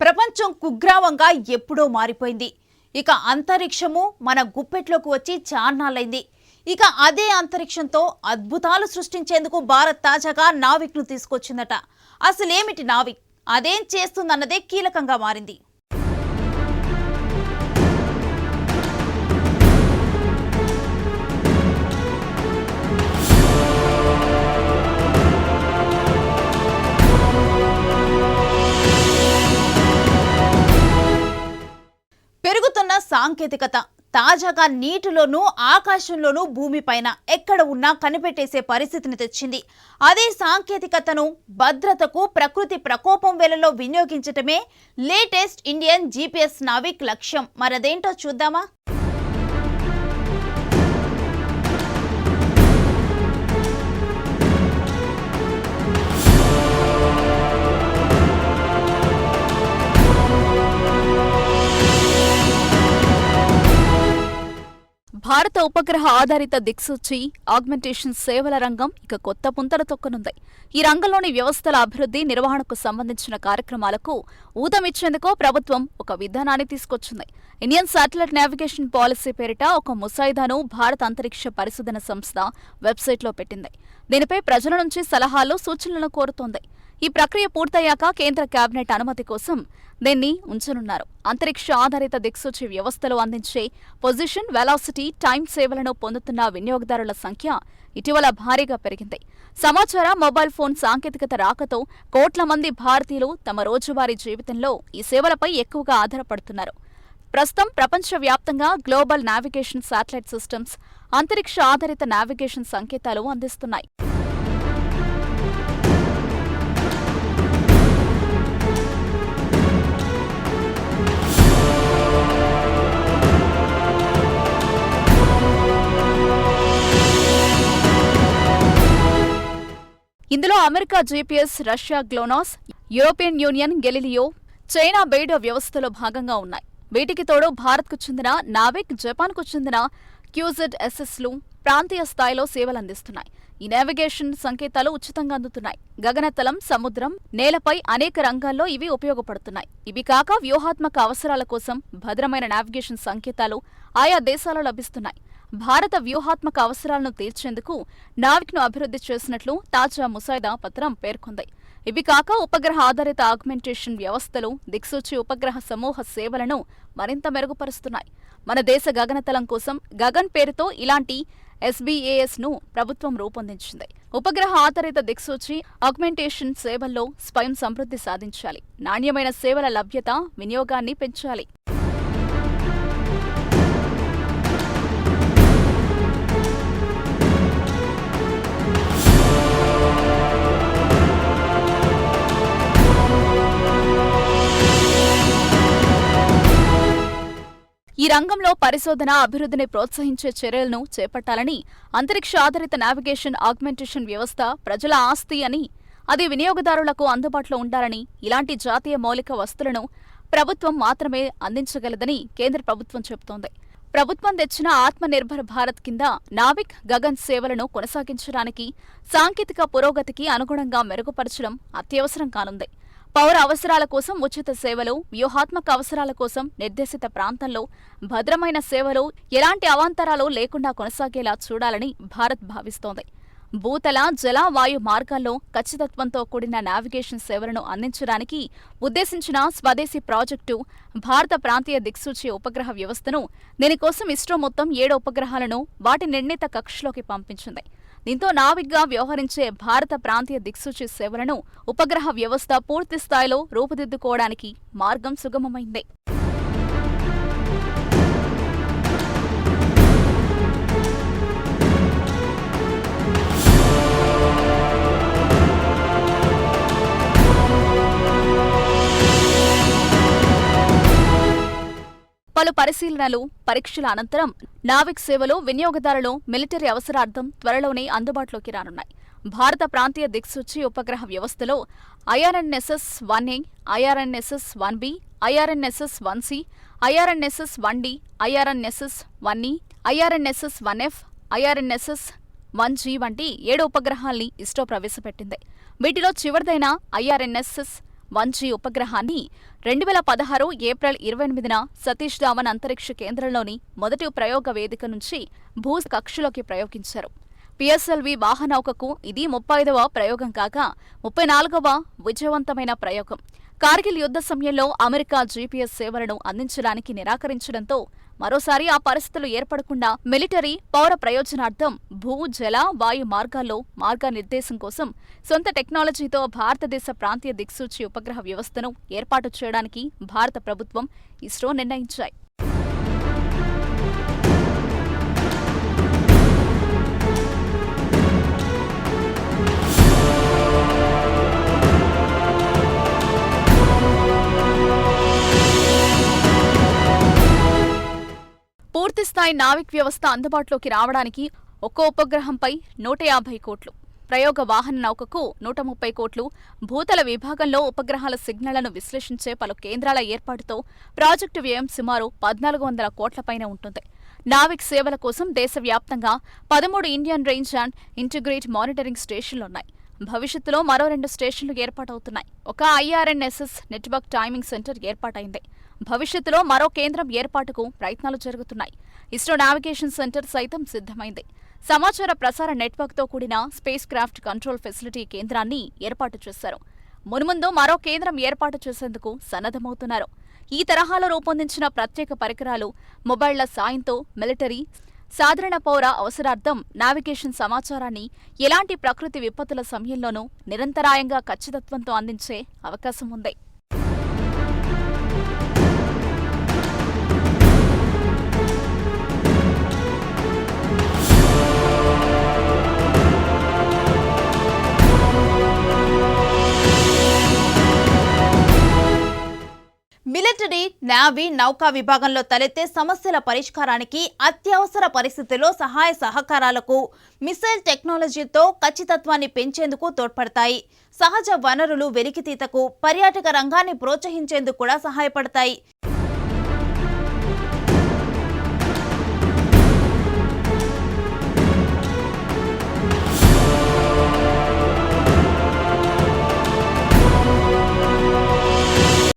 ప్రపంచం కుగ్రామంగా ఎప్పుడో మారిపోయింది. ఇక అంతరిక్షము మన గుప్పెట్లోకి వచ్చి చాన్నాళ్ళైంది. ఇక అదే అంతరిక్షంతో అద్భుతాలు సృష్టించేందుకు భారత్ తాజాగా నావిక్ను తీసుకొచ్చిందట. అసలేమిటి నావిక్, అదేం చేస్తుందన్నదే కీలకంగా మారింది. పెరుగుతున్న సాంకేతికత తాజాగా నీటిలోనూ ఆకాశంలోనూ భూమిపైన ఎక్కడ ఉన్నా కనిపెట్టేసే పరిస్థితిని తెచ్చింది. అదే సాంకేతికతను భద్రతకు, ప్రకృతి ప్రకోపం వేళలో వినియోగించటమే లేటెస్ట్ ఇండియన్ GPS నావిక్ లక్ష్యం. మరదేంటో చూద్దామా? భారత ఉపగ్రహ ఆధారిత దిక్సూచి ఆగ్మెంటేషన్ సేవల రంగం ఇక కొత్త పుంతలు తొక్కనుంది. ఈ రంగంలోని వ్యవస్థల అభివృద్ధి, నిర్వహణకు సంబంధించిన కార్యక్రమాలకు ఊతమిచ్చేందుకు ప్రభుత్వం ఒక విధానాన్ని తీసుకొచ్చింది. ఇండియన్ శాటిలైట్ నావిగేషన్ పాలసీ పేరిట ఒక ముసాయిదాను భారత అంతరిక్ష పరిశోధన సంస్థ వెబ్సైట్లో పెట్టింది. దీనిపై ప్రజల నుంచి సలహాలు, సూచనలను కోరుతోంది. ఈ ప్రక్రియ పూర్తయ్యాక కేంద్ర కేబినెట్ అనుమతి కోసం దీన్ని ఉంచనున్నారు. అంతరిక్ష ఆధారిత దిక్సూచి వ్యవస్థలు అందించే పొజిషన్, వెలాసిటీ, టైం సేవలను పొందుతున్న వినియోగదారుల సంఖ్య ఇటీవల భారీగా పెరిగింది. సమాచార, మొబైల్ ఫోన్ సాంకేతికత రాకతో కోట్ల మంది భారతీయులు తమ రోజువారీ జీవితంలో ఈ సేవలపై ఎక్కువగా ఆధారపడుతున్నారు. ప్రస్తుతం ప్రపంచవ్యాప్తంగా గ్లోబల్ నావిగేషన్ శాటిలైట్ సిస్టమ్స్ అంతరిక్ష ఆధారిత నావిగేషన్ సంకేతాలు అందిస్తున్నాయి. ఇందులో America GPS, Russia Glonass, European Union Galileo, China Beidou వ్యవస్థలో భాగంగా ఉన్నాయి. వీటికి తోడు భారత్కు చెందిన నావిక్, జపాన్కు చెందిన QZSSలు ప్రాంతీయ స్థాయిలో సేవలందిస్తున్నాయి. ఈ నావిగేషన్ సంకేతాలు ఉచితంగా అందుతున్నాయి. గగనతలం, సముద్రం, నేలపై అనేక రంగాల్లో ఇవి ఉపయోగపడుతున్నాయి. ఇవి కాక వ్యూహాత్మక అవసరాల కోసం భద్రమైన నావిగేషన్ సంకేతాలు ఆయా దేశాల్లో లభిస్తున్నాయి. భారత వ్యూహాత్మక అవసరాలను తీర్చేందుకు నావిక్ను అభివృద్ధి చేసినట్లు తాజా ముసాయిదా పత్రం పేర్కొంది. ఇవి కాక ఉపగ్రహ ఆధారిత ఆగ్మెంటేషన్ వ్యవస్థలు దిక్సూచి ఉపగ్రహ సమూహ సేవలను మరింత మెరుగుపరుస్తున్నాయి. మన దేశ గగనతలం కోసం గగన్ పేరుతో ఇలాంటి SBASను ప్రభుత్వం రూపొందించింది. ఉపగ్రహ ఆధారిత దిక్సూచి ఆగ్మెంటేషన్ సేవల్లో స్వయం సమృద్ధి సాధించాలి. నాణ్యమైన సేవల లభ్యత, వినియోగాన్ని పెంచాలి. ఈ రంగంలో పరిశోధన, అభివృద్ధిని ప్రోత్సహించే చర్యలను చేపట్టాలని, అంతరిక్ష ఆధారిత నావిగేషన్ ఆగ్మెంటేషన్ వ్యవస్థ ప్రజల ఆస్తి అని, అది వినియోగదారులకు అందుబాటులో ఉండాలని, ఇలాంటి జాతీయ మౌలిక వస్తువులను ప్రభుత్వం మాత్రమే అందించగలదని కేంద్ర ప్రభుత్వం చెబుతోంది. ప్రభుత్వం తెచ్చిన ఆత్మనిర్భర్ భారత్ కింద నావిక్, గగన్ సేవలను కొనసాగించడానికి సాంకేతిక పురోగతికి అనుగుణంగా మెరుగుపరచడం అత్యవసరం కానుంది. పౌర అవసరాల కోసం ఉచిత సేవలు, వ్యూహాత్మక అవసరాల కోసం నిర్దేశిత ప్రాంతంలో భద్రమైన సేవలు ఎలాంటి అవాంతరాలు లేకుండా కొనసాగేలా చూడాలని భారత్ భావిస్తోంది. భూతల, జల, వాయు మార్గాల్లో ఖచ్చితత్వంతో కూడిన నావిగేషన్ సేవలను అందించడానికి ఉద్దేశించిన స్వదేశీ ప్రాజెక్టు భారత ప్రాంతీయ దిక్సూచి ఉపగ్రహ వ్యవస్థను. దీనికోసం ఇస్రో మొత్తం 7 ఉపగ్రహాలను వాటి నిర్ణీత కక్షలోకి పంపించింది. దీంతో నావిక్గా వ్యవహరించే భారత ప్రాంతీయ దిక్సూచి సేవలను ఉపగ్రహ వ్యవస్థ పూర్తి స్థాయిలో రూపుదిద్దుకోవడానికి మార్గం సుగమమైంది. పలు పరిశీలనలు, పరీక్షల అనంతరం నావిక్ సేవలు వినియోగదారులు, మిలిటరీ అవసరార్థం త్వరలోనే అందుబాటులోకి రానున్నాయి. భారత ప్రాంతీయ దిక్సూచి ఉపగ్రహ వ్యవస్థలో IRNSS-1A, IRNSS-1B, IRNSS-1C, IRNSS-1D, IRNSS-1E, IRNSS-1F, IRNSS-1G వంటి 7 ఉపగ్రహాల్ని ఇస్రో ప్రవేశపెట్టింది. వీటిలో చివరిదైన IRNSS 1G ఉపగ్రహాన్ని 2016 ఏప్రిల్ 28న సతీష్ ధావన్ అంతరిక్ష కేంద్రంలోని మొదటి ప్రయోగ వేదిక నుంచి భూ కక్షలోకి ప్రయోగించారు. పిఎస్ఎల్వి వాహనౌకకు ఇది 35వ ప్రయోగం కాగా 34వ విజయవంతమైన ప్రయోగం. కార్గిల్ యుద్ధ సమయంలో అమెరికా జీపీఎస్ సేవలను అందించడానికి నిరాకరించడంతో మరోసారి ఆ పరిస్థితులు ఏర్పడకుండా మిలిటరీ, పౌర ప్రయోజనార్థం భూ, జల, వాయు మార్గాల్లో మార్గనిర్దేశం కోసం సొంత టెక్నాలజీతో భారతదేశ ప్రాంతీయ దిక్సూచి ఉపగ్రహ వ్యవస్థను ఏర్పాటు చేయడానికి భారత ప్రభుత్వం, ఇస్రో నిర్ణయించాయి. పూర్తిస్థాయి నావిక్ వ్యవస్థ అందుబాటులోకి రావడానికి ఒక్కో ఉపగ్రహంపై 150 కోట్లు, ప్రయోగ వాహన నౌకకు 130 కోట్లు, భూతల విభాగంలో ఉపగ్రహాల సిగ్నళ్లను విశ్లేషించే పలు కేంద్రాల ఏర్పాటుతో ప్రాజెక్టు వ్యయం సుమారు 1400 కోట్లపైన ఉంటుంది. నావిక్ సేవల కోసం దేశవ్యాప్తంగా 13 Indian range and integrate monitoring స్టేషన్లున్నాయి. భవిష్యత్తులో మరో 2 స్టేషన్లు ఏర్పాటవుతున్నాయి. ఒక IRNSS నెట్వర్క్ టైమింగ్ సెంటర్ ఏర్పాటైంది. భవిష్యత్తులో మరో కేంద్రం ఏర్పాటుకు ప్రయత్నాలు జరుగుతున్నాయి. ఇస్రో నావిగేషన్ సెంటర్ సైతం సిద్ధమైంది. సమాచార ప్రసార నెట్వర్క్తో కూడిన స్పేస్ క్రాఫ్ట్ కంట్రోల్ ఫెసిలిటీ కేంద్రాన్ని ఏర్పాటు చేశారు. మున్ముందు మరో కేంద్రం ఏర్పాటు చేసేందుకు సన్నద్ధమవుతున్నారు. ఈ తరహాలో రూపొందించిన ప్రత్యేక పరికరాలు, మొబైళ్ల సాయంతో మిలిటరీ, సాధారణ పౌర అవసరార్థం నావిగేషన్ సమాచారాన్ని ఎలాంటి ప్రకృతి విపత్తుల సమయంలోనూ నిరంతరాయంగా ఖచ్చితత్వంతో అందించే అవకాశం ఉంది. మిలిటరీ, నేవీ, నౌకా విభాగంలో తలెత్తే సమస్యల పరిష్కారానికి, అత్యవసర పరిస్థితుల్లో సహాయ సహకారాలకు మిసైల్ టెక్నాలజీతో ఖచ్చితత్వాన్ని పెంచేందుకు తోడ్పడతాయి. సహజ వనరులు వెలికితీతకు, పర్యాటక రంగాన్ని ప్రోత్సహించేందుకు కూడా సహాయపడతాయి.